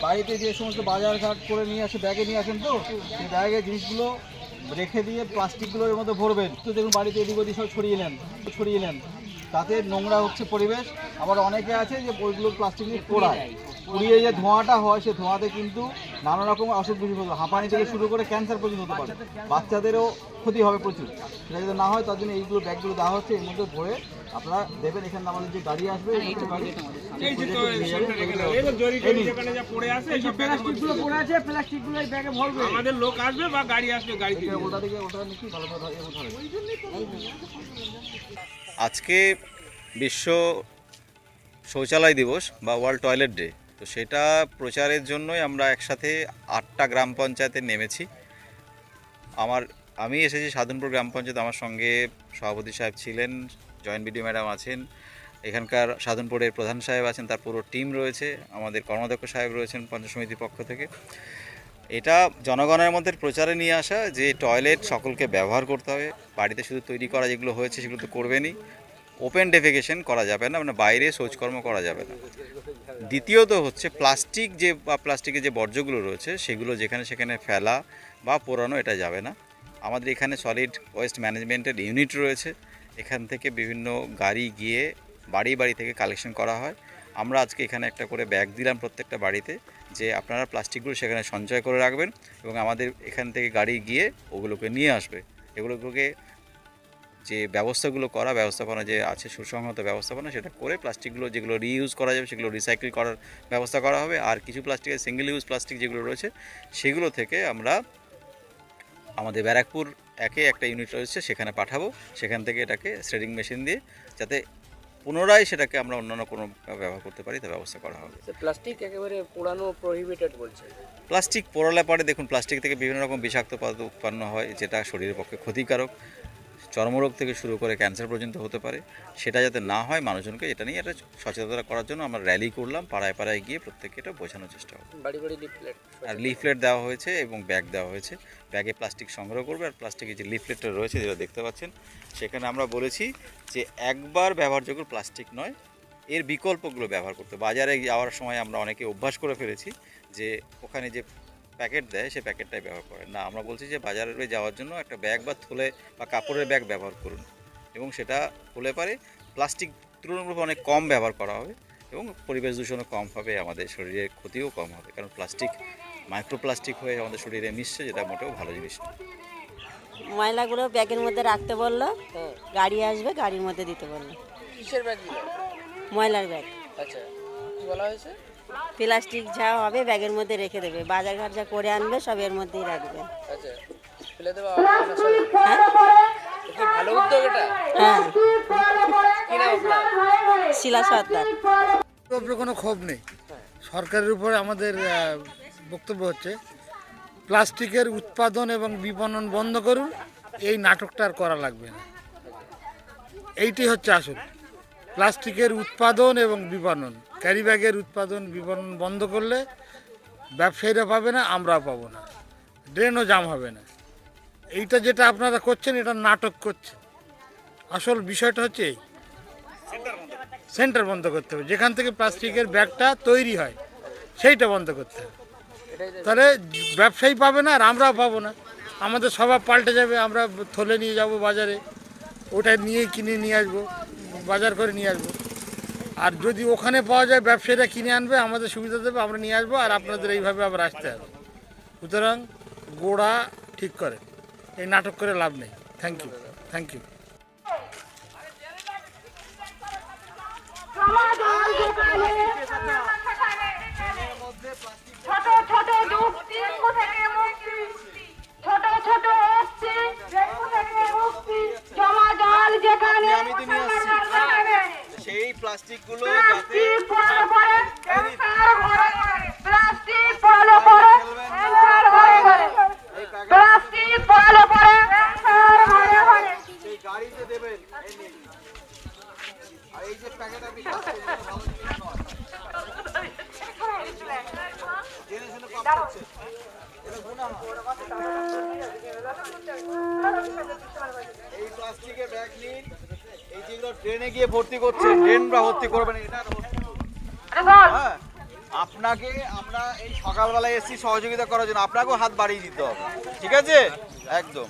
বাড়িতে যে সমস্ত বাজারঘাট করে নিয়ে আসে ব্যাগে নিয়ে আসেন, তো সেই ব্যাগে জিনিসগুলো রেখে দিয়ে প্লাস্টিকগুলো এর মধ্যে ভরবেন। তো দেখুন বাড়িতে এদিক ওদিক সব ছড়িয়ে নেন, তাতে নোংরা হচ্ছে পরিবেশ। আবার অনেকে আছে যে ওইগুলো প্লাস্টিক নিয়ে পুড়িয়ে যে ধোঁয়াটা হয়, সে ধোঁয়াতে কিন্তু নানা রকম অসুখ বিসুখ হতে, হাঁপানি থেকে শুরু করে ক্যান্সার পর্যন্ত হতে পারে, বাচ্চাদেরও ক্ষতি হবে প্রচুর। সেটা যদি না হয় তার জন্য এইগুলো ব্যাগগুলো দেওয়া হচ্ছে, এর মধ্যে ভরে আপনারা দেবেন। এখানে আমাদের যে গাড়ি আসবে আমাদের লোক আসবে বা গাড়ি আসবে, গাড়ি ওটা থেকে ওটা নিচ্ছি ভালো কথা। আজকে বিশ্ব শৌচালয় দিবস বা ওয়ার্ল্ড টয়লেট ডে, তো সেটা প্রচারের জন্যই আমরা একসাথে 8টা গ্রাম পঞ্চায়েতে নেমেছি। আমি এসেছি সাধনপুর গ্রাম পঞ্চায়েত, আমার সঙ্গে সভাপতি সাহেব ছিলেন, জয়েন্ট বিডিও ম্যাডাম আছেন, এখানকার সাধনপুরের প্রধান সাহেব আছেন, তার পুরো টিম রয়েছে, আমাদের কর্মাধ্যক্ষ সাহেব রয়েছেন পঞ্চায়েত সমিতির পক্ষ থেকে। এটা জনগণের মধ্যে প্রচারে নিয়ে আসা যে টয়লেট সকলকে ব্যবহার করতে হবে, বাড়িতে শুধু তৈরি করা যেগুলো হয়েছে সেগুলো তো করবেনই, ওপেন ডেফেকেশন করা যাবে না, মানে বাইরে শৌচকর্ম করা যাবে না। দ্বিতীয়ত হচ্ছে প্লাস্টিকের যে বর্জ্যগুলো রয়েছে সেগুলো যেখানে সেখানে ফেলা বা পোড়ানো এটা যাবে না। আমাদের এখানে সলিড ওয়েস্ট ম্যানেজমেন্টের ইউনিট রয়েছে, এখান থেকে বিভিন্ন গাড়ি গিয়ে বাড়ি থেকে কালেকশন করা হয়। আমরা আজকে এখানে একটা করে ব্যাগ দিলাম প্রত্যেকটা বাড়িতে, যে আপনারা প্লাস্টিকগুলো সেখানে সঞ্চয় করে রাখবেন এবং আমাদের এখান থেকে গাড়ি গিয়ে ওগুলোকে নিয়ে আসবে। এগুলোকে যে ব্যবস্থাপনা যে আছে, সুসংহত ব্যবস্থাপনা, সেটা করে প্লাস্টিকগুলো যেগুলো রিইউজ করা যাবে সেগুলো রিসাইকেল করার ব্যবস্থা করা হবে। আর কিছু প্লাস্টিকের সিঙ্গেল ইউজ প্লাস্টিক যেগুলো রয়েছে সেগুলো থেকে আমরা আমাদের ব্যারাকপুর একটা ইউনিট রয়েছে সেখানে পাঠাবো, সেখান থেকে এটাকে শ্রেডিং মেশিন দিয়ে যাতে পুনরায় সেটাকে আমরা অন্যান্য কোনো ব্যবহার করতে পারি তা ব্যবস্থা করা হবে। প্লাস্টিক একেবারে পোড়ানো প্রহিবিটেড বলছে। প্লাস্টিক পোড়ালে পরে দেখুন প্লাস্টিক থেকে বিভিন্ন রকম বিষাক্ত পদার্থ উৎপন্ন হয়, যেটা শরীরের পক্ষে ক্ষতিকারক, চর্মরোগ থেকে শুরু করে ক্যান্সার পর্যন্ত হতে পারে। সেটা যাতে না হয় মানুষজনকে এটা নিয়ে একটা সচেতনতা করার জন্য আমরা র্যালি করলাম, পাড়ায় গিয়ে প্রত্যেককে এটা বোঝানোর চেষ্টা করব। বাড়ি লিফলেট আর লিফলেট দেওয়া হয়েছে এবং ব্যাগ দেওয়া হয়েছে, ব্যাগে প্লাস্টিক সংগ্রহ করবে। আর প্লাস্টিকের যে লিফলেটটা রয়েছে যেটা দেখতে পাচ্ছেন, সেখানে আমরা বলেছি যে একবার ব্যবহারযোগ্য প্লাস্টিক নয়, এর বিকল্পগুলো ব্যবহার করতে। বাজারে যাওয়ার সময় আমরা অনেকে অভ্যাস করে ফেলেছি যে ওখানে যে প্যাকেট দেয় সে প্যাকেটটাই ব্যবহার করেন না। আমরা বলছি যে বাজারে যাওয়ার জন্য একটা ব্যাগ বা থলে বা কাপড়ের ব্যাগ ব্যবহার করুন, এবং সেটা হলে পারে প্লাস্টিক তুলনামূলক অনেক কম ব্যবহার করা হবে এবং পরিবেশ দূষণও কম হবে, আমাদের শরীরের ক্ষতিও কম হবে। কারণ প্লাস্টিক মাইক্রোপ্লাস্টিক হয়ে আমাদের শরীরে মিশছে, যেটা মোটেও ভালো জিনিস না। ময়লাগুলো ব্যাগের মধ্যে রাখতে বললো, গাড়ি আসবে গাড়ির মধ্যে দিতে বললো। কিসের ব্যাগ দিল? ময়লার ব্যাগ। আচ্ছা, কি বলা হয়েছে? প্লাস্টিক যা হবে ব্যাগের মধ্যে রেখে দেবে, বাজারঘাট যা করে আনবে সব এর মধ্যেই রাখবে। আচ্ছা, ফেলে দেওয়া হ্যাঁ কি ভালো উদ্যোগ এটা? হ্যাঁ, কি নাম আপনার? শিলা সর্দার। উপরে কোনো ক্ষোভ নেই, সরকারের উপরে আমাদের বক্তব্য হচ্ছে প্লাস্টিকের উৎপাদন এবং বিপণন বন্ধ করুন, এই নাটকটা আর করা লাগবে না। এইটি হচ্ছে আসল। প্লাস্টিকের উৎপাদন এবং বিপণন, ক্যারি ব্যাগের উৎপাদন বিপণন বন্ধ করলে ব্যবসায়ীরা পাবে না, আমরাও পাবো না, ড্রেনও জাম হবে না। এইটা যেটা আপনারা করছেন এটা নাটক করছেন। আসল বিষয়টা হচ্ছে এই, সেন্টার বন্ধ করতে হবে, যেখান থেকে প্লাস্টিকের ব্যাগটা তৈরি হয় সেইটা বন্ধ করতে হবে। তাহলে ব্যবসায়ী পাবে না আর আমরাও পাবো না, আমাদের স্বভাব পাল্টে যাবে। আমরা থলে নিয়ে যাব বাজারে, ওটা নিয়ে কিনে নিয়ে আসবো, বাজার করে নিয়ে আসবো। আর যদি ওখানে পাওয়া যায় ব্যবসায়ীরা কিনে আনবে, আমাদের সুবিধা দেবে, আমরা নিয়ে আসবো, আর আপনাদের এইভাবে আবার আসতে হবে। সুতরাং গোড়া ঠিক করে, এই নাটক করে লাভ নেই। Thank you. ছোট ছোট যুক্তি থেকে মুক্তি, ছোট ছোট থেকে মুক্তি, জমা জল যেখানে সেই প্লাস্টিকগুলো প্লাস্টিক পড়ালে পরে প্লাস্টিক পড়ালে পরে প্লাস্টিক পড়ালে পরে সেই গাড়িতে দেবেন। আর এই যে প্যাকেট আপনি খাচ্ছেন জেনে শুনে পাপ করছেন, এটা গুনাহ। এই প্লাস্টিকের ব্যাগ নিন, এই যেগুলো ড্রেনে গিয়ে ভর্তি করছে, ড্রেনরা ভর্তি করবেন, এটা হ্যাঁ। আপনাকে আমরা এই সকালবেলায় এসেছি সহযোগিতা করার জন্য, আপনাকেও হাত বাড়িয়ে দিতে হবে, ঠিক আছে? একদম।